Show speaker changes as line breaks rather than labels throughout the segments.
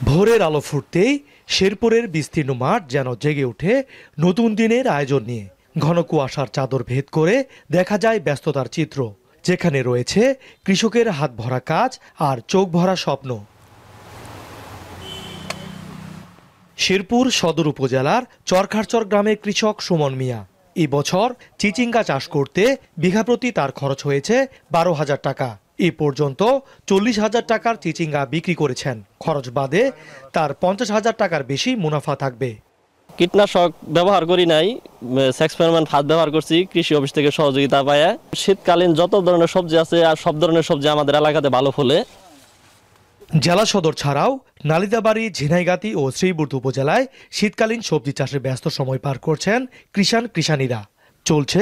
ভোরের আলো ফুটতেই শেরপুরের বিস্তীর্ণ মাঠ যেন জেগে ওঠে নতুন দিনের আয়োজন নিয়ে। ঘন কুয়াশার চাদর ভেদ করে দেখা যায় ব্যস্ততার চিত্র, যেখানে রয়েছে কৃষকের হাত ভরা কাজ আর চোখ ভরা স্বপ্ন। শেরপুর সদর উপজেলার চরখারচর গ্রামের কৃষক সুমন মিয়া এই বছর চিচিঙ্গা চাষ করতে বিঘাপ্রতি তার খরচ হয়েছে 12,000 টাকা। এ পর্যন্ত 40,000 টাকার চিচিঙ্গা বিক্রি করেছেন। খরচ বাদে তার 50,000 টাকার বেশি মুনাফা থাকবে।
কীটনাশক ব্যবহার করি নাই, এক্সপেরিমেন্ট হাত ব্যবহার করছি কৃষি অফিস থেকে সহযোগিতা পায়। শীতকালীন যত ধরনের সবজি আছে আর সব ধরনের সবজি আমাদের এলাকাতে ভালো ফলে।
জেলা সদর ছাড়াও নালিতাবাড়ী, ঝিনাইগাতি ও শ্রীবুর্দ উপজেলায় শীতকালীন সবজি চাষে ব্যস্ত সময় পার করছেন কৃষাণীরা। চলছে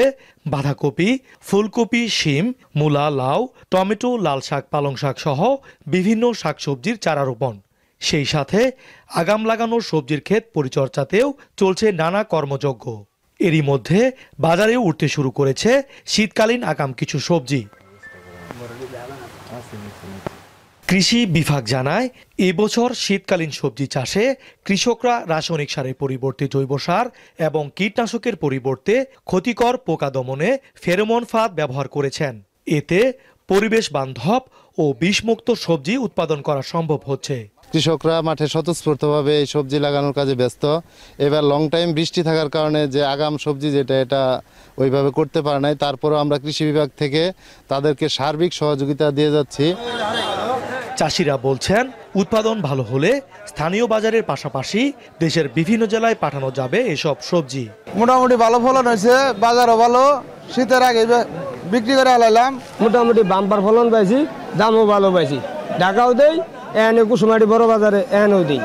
বাঁধাকপি, ফুলকপি, শিম, মূলা, লাউ, টমেটো, লাল শাক, পালং শাক সহ বিভিন্ন শাকসবজির চারা রোপণ। সেই সাথে আগাম লাগানোর সবজির ক্ষেত পরিচর্যাতেও চলছে নানা কর্মযজ্ঞ। এরই মধ্যে বাজারেও উঠতে শুরু করেছে শীতকালীন আগাম কিছু সবজি। কৃষি বিভাগ জানায়, এবছর শীতকালীন সবজি চাষে কৃষকরা রাসায়নিক সারের পরিবর্তে জৈব সার এবং কীটনাশকের পরিবর্তে ক্ষতিকর পোকা দমনে ফেরোমন ফাঁদ ব্যবহার করেছেন। এতে পরিবেশ বান্ধব ও বিষমুক্ত সবজি উৎপাদন করা সম্ভব হচ্ছে।
কৃষকরা মাঠে স্বতঃস্ফূর্তভাবে এই সবজি লাগানোর কাজে ব্যস্ত। এবার লং টাইম বৃষ্টি থাকার কারণে যে আগাম সবজি এটা ওইভাবে করতে পারে নাই। তারপরেও আমরা কৃষি বিভাগ থেকে তাদেরকে সার্বিক সহযোগিতা দিয়ে যাচ্ছি।
চাষিরা বলছেন, উৎপাদন ভালো হলে স্থানীয় বাজারের পাশাপাশি দেশের বিভিন্ন জেলায় পাঠানো যাবে এসব সবজি।
মোটামুটি ভালো ফলন হয়েছে, বাজারও ভালো। শীতের আগে বিক্রি করে আলাইলাম।
মোটামুটি বাম্পার ফলন পাইছি, দামও ভালো পাইছি। ঢাকাও দেই, এনে কুসুমাটি বড় বাজারে এনেও দিই।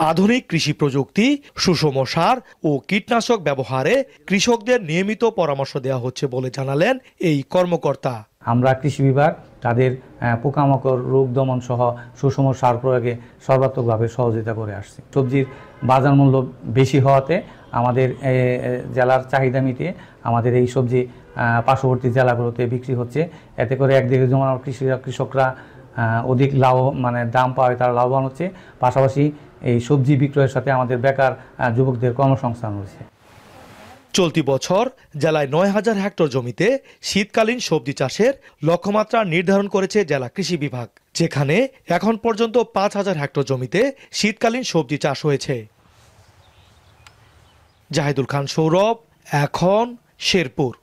আধুনিক কৃষি প্রযুক্তি, সুষম সার ও কীটনাশক ব্যবহারে কৃষকদের নিয়মিত পরামর্শ দেওয়া হচ্ছে বলে জানালেন এই কর্মকর্তা।
আমরা কৃষি বিভাগ তাদের পোকামাকড়, রোগ দমন সহ সুষম সার প্রয়োগে সর্বাত্মকভাবে সহযোগিতা করে আসছে। সবজির বাজার মূল্য বেশি হওয়াতে আমাদের জেলার চাহিদা মিটিয়ে আমাদের এই সবজি পার্শ্ববর্তী জেলাগুলোতে বিক্রি হচ্ছে। এতে করে একদিকে যেমন কৃষকরা অধিক দাম পাওয়ায় তারা লাভবান হচ্ছে, পাশাপাশি এই সবজি বিক্রয়ের সাথে আমাদের বেকার যুবকদের কর্মসংস্থান হচ্ছে।
চলতি বছর জেলায় 9,000 হেক্টর জমিতে শীতকালীন সবজি চাষের লক্ষ্যমাত্রা নির্ধারণ করেছে জেলা কৃষি বিভাগ, যেখানে এখন পর্যন্ত 5,000 হেক্টর জমিতে শীতকালীন সবজি চাষ হয়েছে। জাহিদুল খান সৌরভ, এখন শেরপুর।